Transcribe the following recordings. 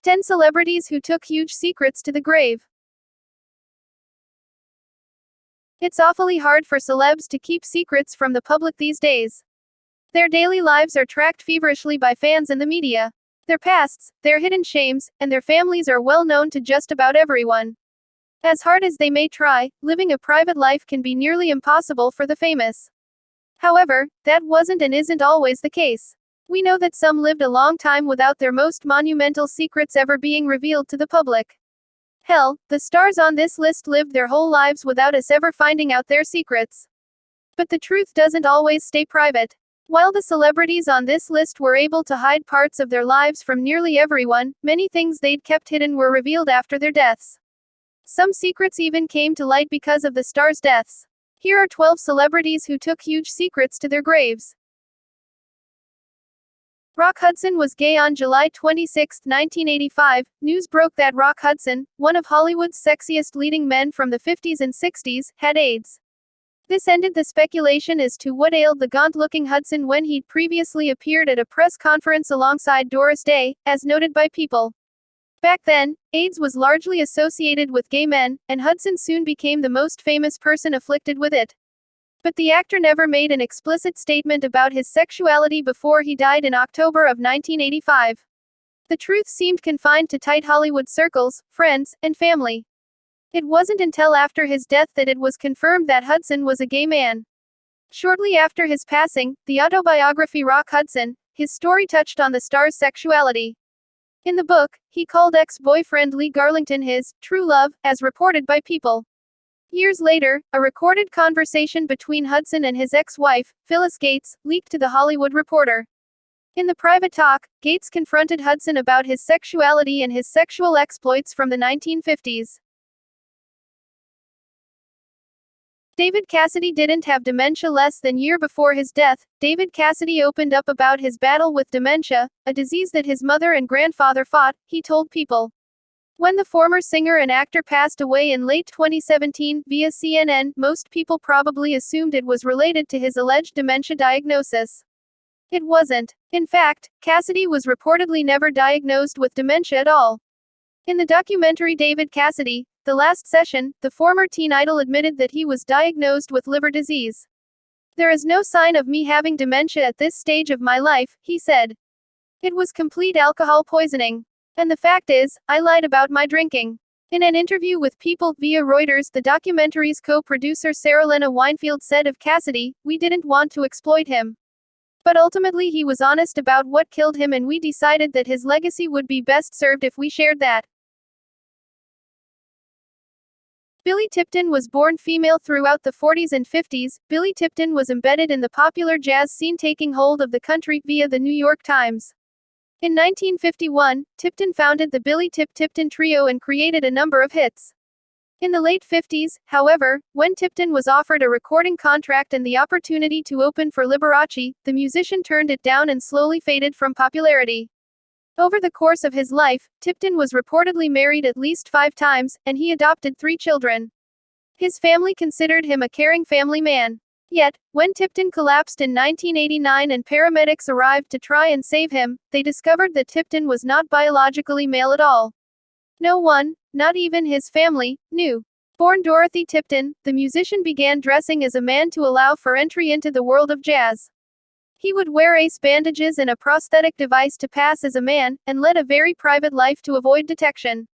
10 Celebrities Who Took Huge Secrets to the Grave. It's awfully hard for celebs to keep secrets from the public these days. Their daily lives are tracked feverishly by fans and the media. Their pasts, their hidden shames, and their families are well known to just about everyone. As hard as they may try, living a private life can be nearly impossible for the famous. However, that wasn't and isn't always the case. We know that some lived a long time without their most monumental secrets ever being revealed to the public. Hell, the stars on this list lived their whole lives without us ever finding out their secrets. But the truth doesn't always stay private. While the celebrities on this list were able to hide parts of their lives from nearly everyone, many things they'd kept hidden were revealed after their deaths. Some secrets even came to light because of the stars' deaths. Here are 12 celebrities who took huge secrets to their graves. Rock Hudson was gay on July 26, 1985. News broke that Rock Hudson, one of Hollywood's sexiest leading men from the 50s and 60s, had AIDS. This ended the speculation as to what ailed the gaunt-looking Hudson when he'd previously appeared at a press conference alongside Doris Day, as noted by People. Back then, AIDS was largely associated with gay men, and Hudson soon became the most famous person afflicted with it. But the actor never made an explicit statement about his sexuality before he died in October of 1985. The truth seemed confined to tight Hollywood circles, friends, and family. It wasn't until after his death that it was confirmed that Hudson was a gay man. Shortly after his passing, the autobiography Rock Hudson, his story touched on the star's sexuality. In the book, he called ex-boyfriend Lee Garlington his true love, as reported by People. Years later, a recorded conversation between Hudson and his ex-wife, Phyllis Gates, leaked to The Hollywood Reporter. In the private talk, Gates confronted Hudson about his sexuality and his sexual exploits from the 1950s. David Cassidy didn't have dementia less than a year before his death. David Cassidy opened up about his battle with dementia, a disease that his mother and grandfather fought, he told People. When the former singer and actor passed away in late 2017 via CNN, most people probably assumed it was related to his alleged dementia diagnosis. It wasn't. In fact, Cassidy was reportedly never diagnosed with dementia at all. In the documentary David Cassidy, The Last Session, the former teen idol admitted that he was diagnosed with liver disease. "There is no sign of me having dementia at this stage of my life," he said. "It was complete alcohol poisoning. And the fact is, I lied about my drinking." In an interview with People via Reuters, the documentary's co-producer Sarah Lena Weinfeld said of Cassidy, "We didn't want to exploit him. But ultimately he was honest about what killed him and we decided that his legacy would be best served if we shared that." Billy Tipton was born female throughout the 40s and 50s. Billy Tipton was embedded in the popular jazz scene, taking hold of the country via the New York Times. In 1951, Tipton founded the Billy Tipton Trio and created a number of hits. In the late 50s, however, when Tipton was offered a recording contract and the opportunity to open for Liberace, the musician turned it down and slowly faded from popularity. Over the course of his life, Tipton was reportedly married at least 5 times, and he adopted 3 children. His family considered him a caring family man. Yet, when Tipton collapsed in 1989 and paramedics arrived to try and save him, they discovered that Tipton was not biologically male at all. No one, not even his family, knew. Born Dorothy Tipton, the musician began dressing as a man to allow for entry into the world of jazz. He would wear ace bandages and a prosthetic device to pass as a man, and led a very private life to avoid detection.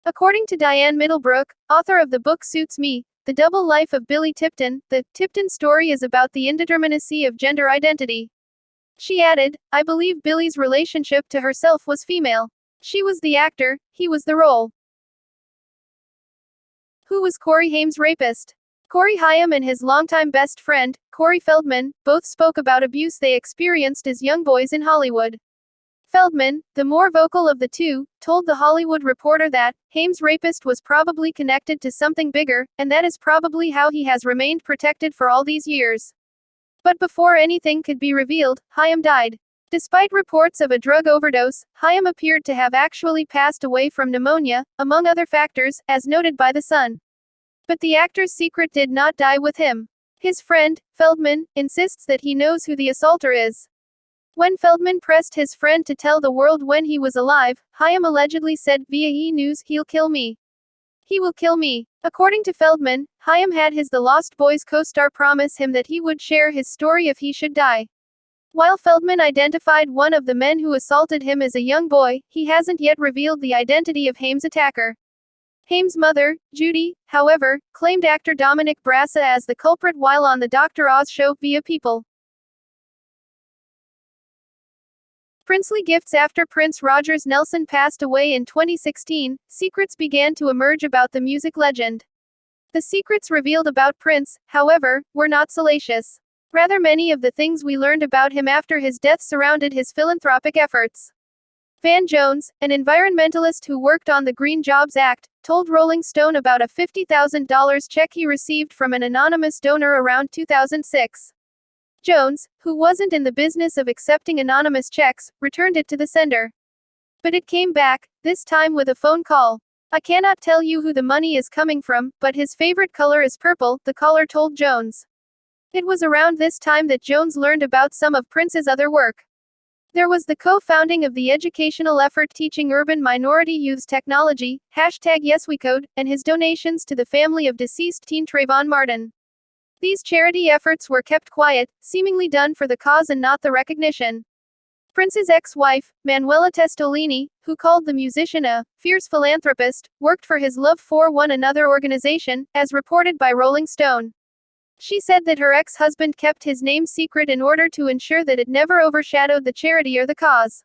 According to Diane Middlebrook, author of the book Suits Me, The Double Life of Billy Tipton, the Tipton story is about the indeterminacy of gender identity. She added, "I believe Billy's relationship to herself was female. She was the actor, he was the role." Who was Corey Haim's rapist? Corey Haim and his longtime best friend, Corey Feldman, both spoke about abuse they experienced as young boys in Hollywood. Feldman, the more vocal of the two, told The Hollywood Reporter that Haim's rapist was probably connected to something bigger, and that is probably how he has remained protected for all these years. But before anything could be revealed, Haim died. Despite reports of a drug overdose, Haim appeared to have actually passed away from pneumonia, among other factors, as noted by The Sun. But the actor's secret did not die with him. His friend, Feldman, insists that he knows who the assaulter is. When Feldman pressed his friend to tell the world when he was alive, Hyam allegedly said via E! News, "He'll kill me. He will kill me." According to Feldman, Hyam had his The Lost Boys co-star promise him that he would share his story if he should die. While Feldman identified one of the men who assaulted him as a young boy, he hasn't yet revealed the identity of Haim's attacker. Haim's mother, Judy, however, claimed actor Dominic Brassa as the culprit while on the Dr. Oz show via People. Princely gifts. After Prince Rogers Nelson passed away in 2016, secrets began to emerge about the music legend. The secrets revealed about Prince, however, were not salacious. Rather, many of the things we learned about him after his death surrounded his philanthropic efforts. Van Jones, an environmentalist who worked on the Green Jobs Act, told Rolling Stone about a $50,000 check he received from an anonymous donor around 2006. Jones, who wasn't in the business of accepting anonymous checks, returned it to the sender. But it came back, this time with a phone call. "I cannot tell you who the money is coming from, but his favorite color is purple," the caller told Jones. It was around this time that Jones learned about some of Prince's other work. There was the co-founding of the educational effort teaching urban minority youths technology, #YesWeCode, and his donations to the family of deceased teen Trayvon Martin. These charity efforts were kept quiet, seemingly done for the cause and not the recognition. Prince's ex-wife, Manuela Testolini, who called the musician a fierce philanthropist, worked for his Love for One Another organization, as reported by Rolling Stone. She said that her ex-husband kept his name secret in order to ensure that it never overshadowed the charity or the cause.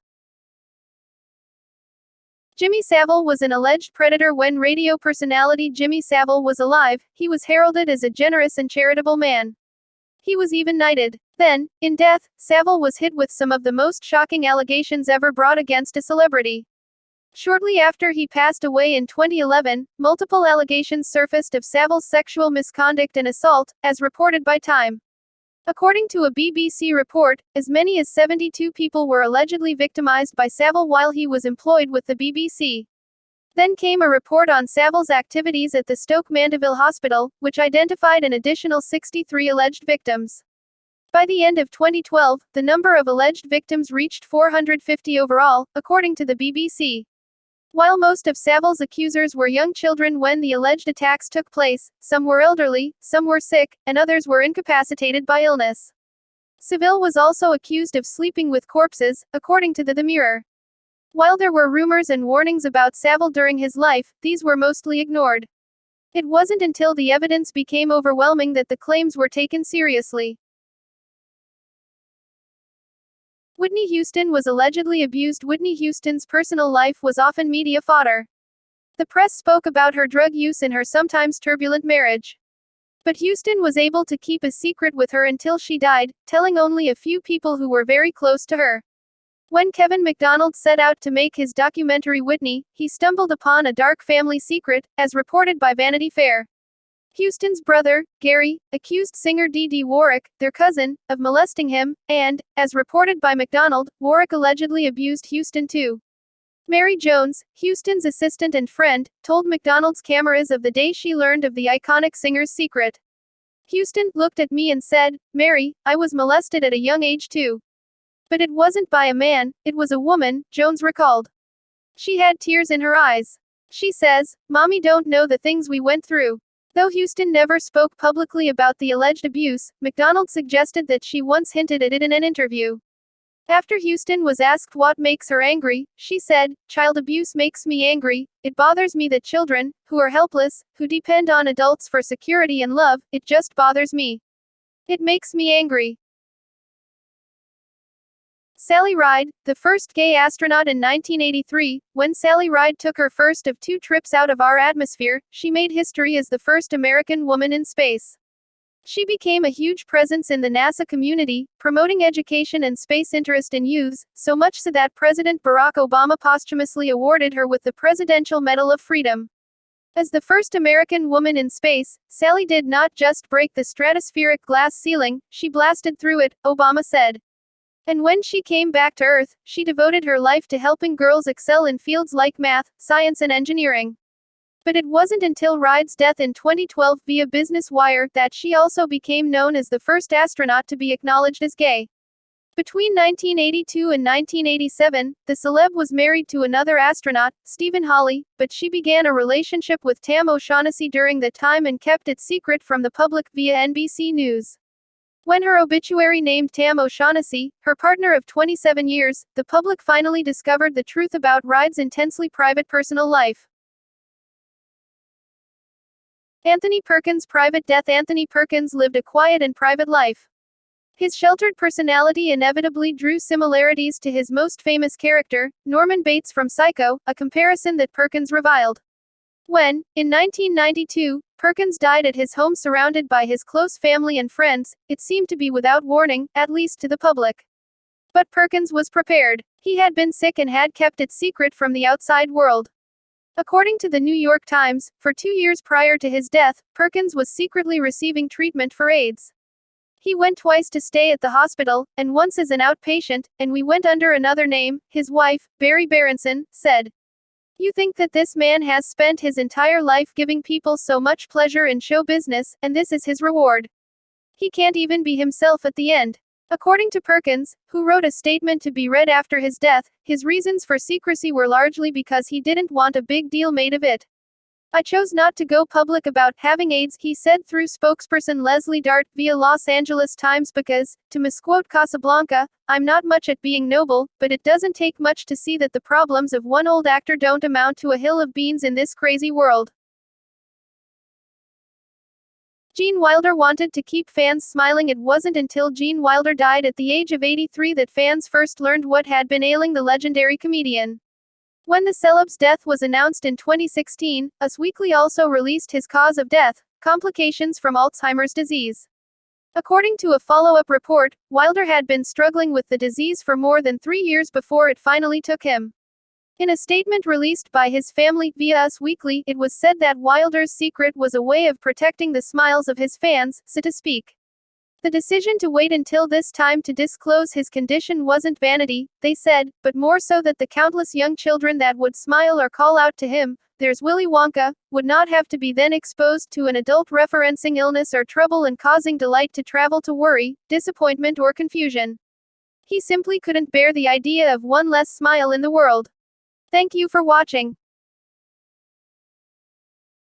Jimmy Savile was an alleged predator. When radio personality Jimmy Savile was alive, he was heralded as a generous and charitable man. He was even knighted. Then, in death, Savile was hit with some of the most shocking allegations ever brought against a celebrity. Shortly after he passed away in 2011, multiple allegations surfaced of Savile's sexual misconduct and assault, as reported by Time. According to a BBC report, as many as 72 people were allegedly victimized by Savile while he was employed with the BBC. Then came a report on Savile's activities at the Stoke Mandeville Hospital, which identified an additional 63 alleged victims. By the end of 2012, the number of alleged victims reached 450 overall, according to the BBC. While most of Savile's accusers were young children when the alleged attacks took place, some were elderly, some were sick, and others were incapacitated by illness. Savile was also accused of sleeping with corpses, according to the Mirror. While there were rumors and warnings about Savile during his life, these were mostly ignored. It wasn't until the evidence became overwhelming that the claims were taken seriously. Whitney Houston was allegedly abused. Whitney Houston's personal life was often media fodder. The press spoke about her drug use and her sometimes turbulent marriage. But Houston was able to keep a secret with her until she died, telling only a few people who were very close to her. When Kevin McDonald set out to make his documentary Whitney, he stumbled upon a dark family secret, as reported by Vanity Fair. Houston's brother, Gary, accused singer Dee Dee Warwick, their cousin, of molesting him, and, as reported by McDonald, Warwick allegedly abused Houston too. Mary Jones, Houston's assistant and friend, told McDonald's cameras of the day she learned of the iconic singer's secret. "Houston looked at me and said, 'Mary, I was molested at a young age too. But it wasn't by a man, it was a woman,'" Jones recalled. "She had tears in her eyes. She says, 'Mommy don't know the things we went through.'" Though Houston never spoke publicly about the alleged abuse, McDonald suggested that she once hinted at it in an interview. After Houston was asked what makes her angry, she said, "Child abuse makes me angry. It bothers me that children, who are helpless, who depend on adults for security and love, it just bothers me. It makes me angry." Sally Ride, the first gay astronaut in 1983, when Sally Ride took her first of 2 trips out of our atmosphere, she made history as the first American woman in space. She became a huge presence in the NASA community, promoting education and space interest in youths, so much so that President Barack Obama posthumously awarded her with the Presidential Medal of Freedom. As the first American woman in space, Sally did not just break the stratospheric glass ceiling, she blasted through it, Obama said. And when she came back to Earth, she devoted her life to helping girls excel in fields like math, science and engineering. But it wasn't until Ride's death in 2012 via Business Wire that she also became known as the first astronaut to be acknowledged as gay. Between 1982 and 1987, the celeb was married to another astronaut, Stephen Hawley, but she began a relationship with Tam O'Shaughnessy during that time and kept it secret from the public via NBC News. When her obituary named Tam O'Shaughnessy, her partner of 27 years, the public finally discovered the truth about Ride's intensely private personal life. Anthony Perkins' private death. Anthony Perkins lived a quiet and private life. His sheltered personality inevitably drew similarities to his most famous character, Norman Bates from Psycho, a comparison that Perkins reviled. When, in 1992, Perkins died at his home surrounded by his close family and friends, it seemed to be without warning, at least to the public. But Perkins was prepared. He had been sick and had kept it secret from the outside world. According to the New York Times, for 2 years prior to his death, Perkins was secretly receiving treatment for AIDS. He went twice to stay at the hospital, and once as an outpatient, and we went under another name, his wife, Barry Berenson, said. You think that this man has spent his entire life giving people so much pleasure in show business, and this is his reward. He can't even be himself at the end. According to Perkins, who wrote a statement to be read after his death, his reasons for secrecy were largely because he didn't want a big deal made of it. I chose not to go public about having AIDS, he said through spokesperson Leslie Dart via Los Angeles Times because, to misquote Casablanca, I'm not much at being noble, but it doesn't take much to see that the problems of one old actor don't amount to a hill of beans in this crazy world. Gene Wilder wanted to keep fans smiling. It wasn't until Gene Wilder died at the age of 83 that fans first learned what had been ailing the legendary comedian. When the celeb's death was announced in 2016, Us Weekly also released his cause of death, complications from Alzheimer's disease. According to a follow-up report, Wilder had been struggling with the disease for more than 3 years before it finally took him. In a statement released by his family via Us Weekly, it was said that Wilder's secret was a way of protecting the smiles of his fans, so to speak. The decision to wait until this time to disclose his condition wasn't vanity, they said, but more so that the countless young children that would smile or call out to him, "There's Willy Wonka," would not have to be then exposed to an adult referencing illness or trouble and causing delight to travel to worry, disappointment or confusion. He simply couldn't bear the idea of one less smile in the world. Thank you for watching.